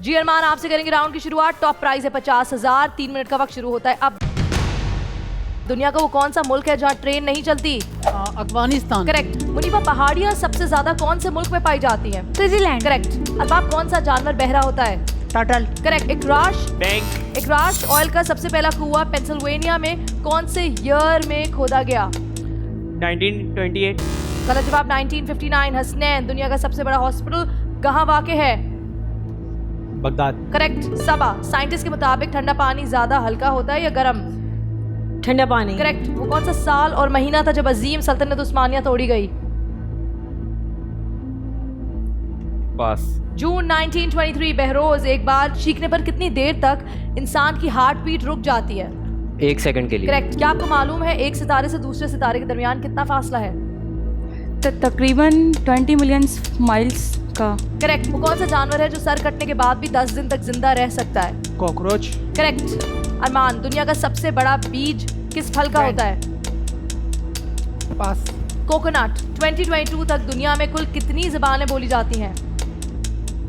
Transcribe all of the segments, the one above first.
जी अरमान, आपसे करेंगे राउंड की शुरुआत। टॉप प्राइस है 50,000। 3 मिनट का वक्त शुरू होता है अब। दुनिया का वो कौन सा मुल्क है जहाँ ट्रेन नहीं चलती? अफगानिस्तान। करेक्ट। मुनीबा, पहाड़ियाँ सबसे ज्यादा कौन से मुल्क में पाई जाती हैं? स्विट्जरलैंड। करेक्ट। अरबाब, कौन सा जानवर बहरा होता है? टर्टल। करेक्ट। इकराश। बैंक। इकराश ऑयल का सबसे पहला कुआं पेंसिल्वेनिया में कौन से ईयर में खोदा गया? 1928। गलत जवाब 1959। हसनैन, दुनिया का सबसे बड़ा हॉस्पिटल कहाँ वाक़ है? बगदाद। करेक्ट। सबा, साइंटिस्ट के मुताबिक ठंडा पानी ज्यादा हल्का होता है या गर्म? ठंडा पानी। करेक्ट। वो कौन सा साल और महीना था जब अजीम सल्तनत उस्मानिया तोड़ी गई? पास। जून 1923। बहरोज, एक बार चीखने पर कितनी देर तक इंसान की हार्ट बीट रुक जाती है? 1 सेकंड के लिए। करेक्ट। क्या आपको मालूम है एक सितारे से दूसरे सितारे के दरमियान कितना फासला है? तकरीबन 20 मिलियन माइल्स का। करेक्ट। वो कौन सा जानवर है जो सर कटने के बाद भी 10 दिन तक जिंदा रह सकता है? कॉकरोच। करेक्ट। अरमान, दुनिया का सबसे बड़ा बीज किस फल का होता है? पास। कोकोनट। 2022 तक दुनिया में कुल कितनी ज़बानें बोली जाती हैं?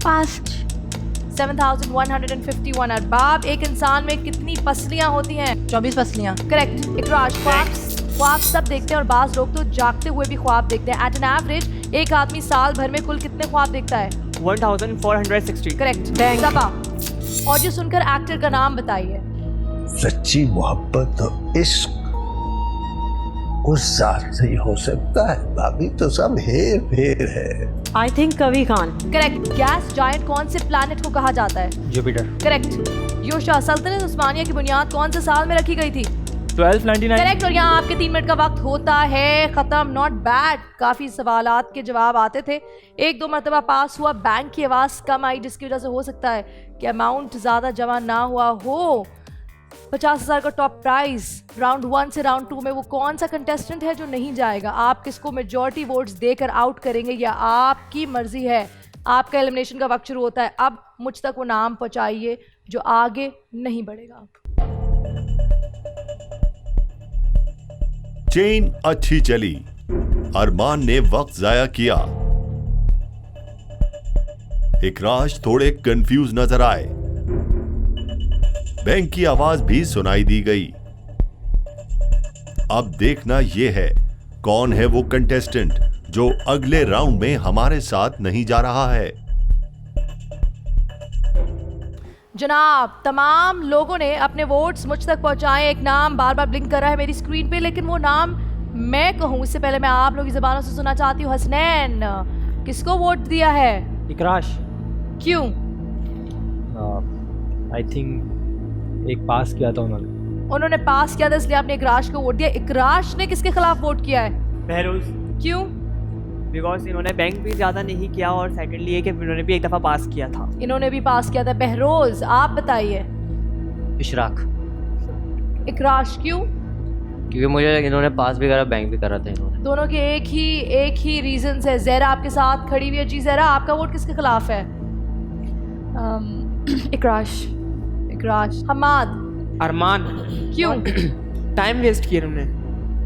पास। 7151। अरबाब, एक इंसान में कितनी पसलियां होती हैं? 24 फसलियाँ। करेक्ट। इकराश, ख्वाब सब देखते हैं और बाज लोग तो जागते हुए भी ख्वाब देखते हैं। एट एन एवरेज एक आदमी साल भर में कुल कितने ख्वाब देखता है? 1460। करेक्ट। सबा, ऑडियो सुनकर एक्टर का नाम बताइए। सच्ची मोहब्बत और इश्क उस साथ नहीं हो सकता है भाभी, तो सब हेर फेर है। आई थिंक कभी खान। करेक्ट। गैस जायंट कौन से प्लैनेट को कहा जाता है? जुपिटर। करेक्ट। योशा, सल्तनत उस्मानिया की बुनियाद कौन से साल में रखी गई थी? 1299। करेक्ट। और यहाँ आपके 3 मिनट का वक्त होता है खत्म। नॉट बैड, काफी सवालात के जवाब आते थे। 1-2 मरतबा पास हुआ। बैंक की आवाज कम आई जिसकी वजह से हो सकता है कि अमाउंट ज्यादा जमा ना हुआ हो। 50,000 का टॉप प्राइज। राउंड 1 से राउंड 2 में वो कौन सा कंटेस्टेंट है जो नहीं जाएगा? आप किसको मेजॉरिटी वोट्स देकर आउट करेंगे या आपकी मर्जी है? आपका एलिमिनेशन का वक्त शुरू होता है अब। मुझ तक वो नाम पहुंचाइए जो आगे नहीं बढ़ेगा। चेन अच्छी चली, अरमान ने वक्त जाया किया। इकराश थोड़े कंफ्यूज नजर आए। बैंक की आवाज भी सुनाई दी गई। अब देखना यह है कौन है वो कंटेस्टेंट जो अगले राउंड में हमारे साथ नहीं जा रहा है। जनाब, तमाम लोगों ने अपने वोट्स मुझ तक पहुंचाए। एक नाम बार बार ब्लिंक कर रहा है मेरी स्क्रीन पे, लेकिन वो नाम मैं कहूं इससे पहले मैं आप लोगों की ज़बानों से सुनना चाहती हूँ। हसनैन, किसको वोट दिया है? इकराश। क्यों? आई थिंक एक पास किया था उन्होंने पास किया था इसलिए आपने इकराश को वोट दिया। इकराश ने किसके खिलाफ वोट किया है? बहरोज। क्यों? बिकॉज इन्होंने बैंक भी ज़्यादा नहीं किया और सेकेंडली ये कि इन्होंने भी एक दफ़ा पास किया था। इन्होंने भी पास किया था। बहरोज, आप बताइए। इशराक। इकराश, क्यों? क्योंकि मुझे इन्होंने पास भी करा, बैंक भी करा था इन्होंने। दोनों के एक ही रीजन है। जहरा आपके साथ खड़ी हुई है। जी जहरा, आपका वोट किसके खिलाफ है? इकराश। इकराश। हमाद। अरमान। क्यों? टाइम वेस्ट किया इन्होंने।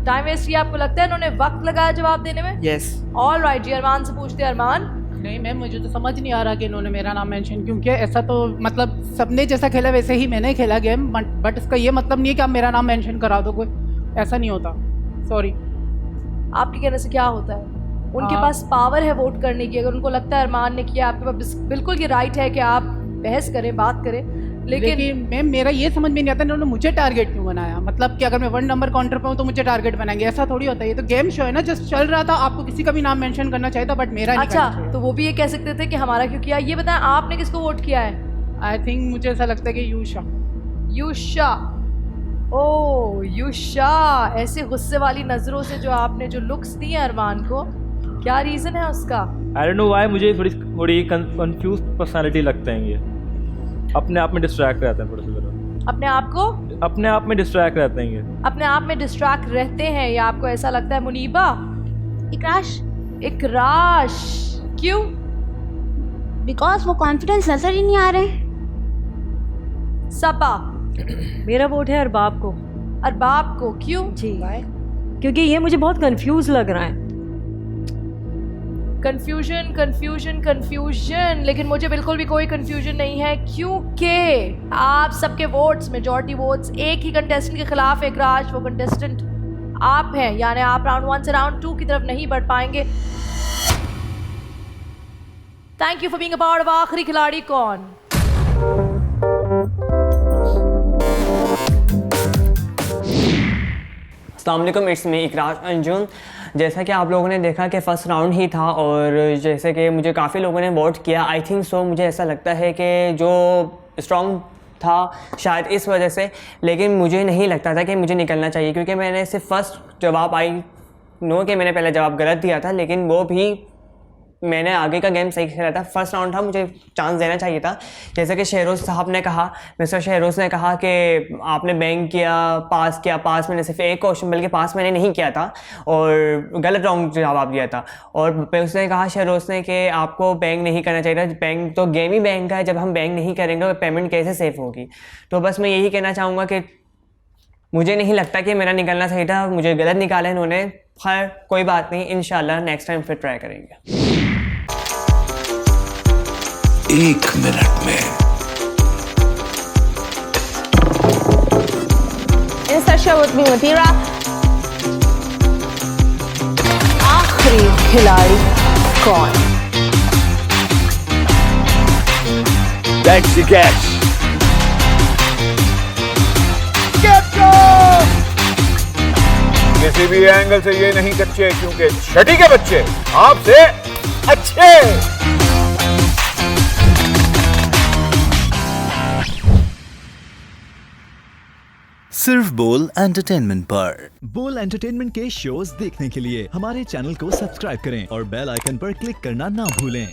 टाइम वेस्ट किया आपको लगता है? इन्होंने वक्त लगाया जवाब देने में? यस। ऑल राइट जी, अरमान से पूछते हैं। अरमान, नहीं मैम, मुझे तो समझ नहीं आ रहा कि इन्होंने मेरा नाम मेंशन क्यों किया। ऐसा तो मतलब सबने जैसा खेला वैसे ही मैंने खेला गेम, बट इसका ये मतलब नहीं है कि आप मेरा नाम मेंशन करा दो। कोई ऐसा नहीं होता, सॉरी। आपके कहने से क्या होता है? उनके पास पावर है वोट करने की। अगर उनको लगता है अरमान ने किया, आपके पास बिल्कुल ये राइट है कि आप बहस करें, बात करें, लेकिन मैम मेरा ये समझ में नहीं आता इन्होंने मुझे टारगेट क्यों बनाया। मतलब कि अगर मैं 1 नंबर काउंटर पे हूँ तो मुझे टारगेट बनाएंगे, ऐसा थोड़ी होता है। ये तो गेम शो है ना, जस्ट चल रहा था। आपको किसी का भी नाम मेंशन करना चाहिए था बट मेरा नहीं करना चाहिए। तो वो भी ये कह सकते थे कि हमारा क्यों किया। ये बताएं, आपने किसको वोट किया है? आई थिंक मुझे ऐसा लगता है कि यूशा। यूशा। ओ यूशा, ऐसे गुस्से वाली नजरों से जो आपने जो लुक्स दी हैं अरमान को, क्या रीजन है उसका? आई डोंट नो व्हाई, मुझे थोड़ी कंफ्यूज पर्सनालिटी लगते हैं। ये अपने आप में डिस्ट्रैक्ट रहते हैं थोड़ा सा। अपने आप को अपने आप में डिस्ट्रैक्ट रहते हैं ये। अपने आप में डिस्ट्रैक्ट रहते हैं या आपको ऐसा लगता है? मुनीबा। इकराश। इकराश, क्यों? बिकॉज वो कॉन्फिडेंस नजर ही नहीं आ रहे। सबा। मेरा वोट है अरबाब को। अरबाब को, क्यों? जी, क्योंकि ये मुझे बहुत कंफ्यूज लग रहा है। कंफ्यूजन कंफ्यूजन कंफ्यूजन, लेकिन मुझे बिल्कुल भी कोई कंफ्यूजन नहीं है क्योंकि आप सबके वोट्स, मेजॉरिटी वोट्स एक ही कंटेस्टेंट के खिलाफ है। इकराज, वो कंटेस्टेंट आप हैं, यानी आप राउंड 1 से राउंड 2 की तरफ नहीं बढ़ पाएंगे। Thank you for being a part of आखिरी खिलाड़ी कौन। अस्सलाम वालेकुम, इट्स मी इकराज अंजुम। जैसा कि आप लोगों ने देखा कि फ़र्स्ट राउंड ही था और जैसे कि मुझे काफ़ी लोगों ने वोट किया, आई थिंक सो, मुझे ऐसा लगता है कि जो स्ट्रॉन्ग था शायद इस वजह से, लेकिन मुझे नहीं लगता था कि मुझे निकलना चाहिए क्योंकि मैंने सिर्फ फर्स्ट जवाब आई नो कि मैंने पहले जवाब गलत दिया था, लेकिन वो भी मैंने आगे का गेम सही खेला था। फर्स्ट राउंड था, मुझे चांस देना चाहिए था। जैसे कि शहरोज़ साहब ने कहा, मिस्टर शहरोज़ ने कहा कि आपने बैंक किया, पास मैंने सिर्फ एक क्वेश्चन, बल्कि पास मैंने नहीं किया था और गलत रॉन्ग जवाब दिया था। और उसने कहा शहरोज़ ने कि आपको बैंक नहीं करना चाहिए था, बैंक तो गेम ही बैंक का है, जब हम बैंक नहीं करेंगे तो पेमेंट कैसे सेफ होगी। तो बस मैं यही कहना चाहूँगा कि मुझे नहीं लगता कि मेरा निकलना सही था, मुझे गलत निकाला इन्होंने। खैर कोई बात नहीं, इंशाल्लाह नेक्स्ट टाइम फिर ट्राई करेंगे। 1 मिनट में आखिरी खिलाड़ी कौन। That's the catch. किसी भी एंगल से ये नहीं कच्चे, क्योंकि छठी के बच्चे आपसे अच्छे। सिर्फ बोल एंटरटेनमेंट पर। बोल एंटरटेनमेंट के शोज देखने के लिए हमारे चैनल को सब्सक्राइब करें और बेल आइकन पर क्लिक करना ना भूलें।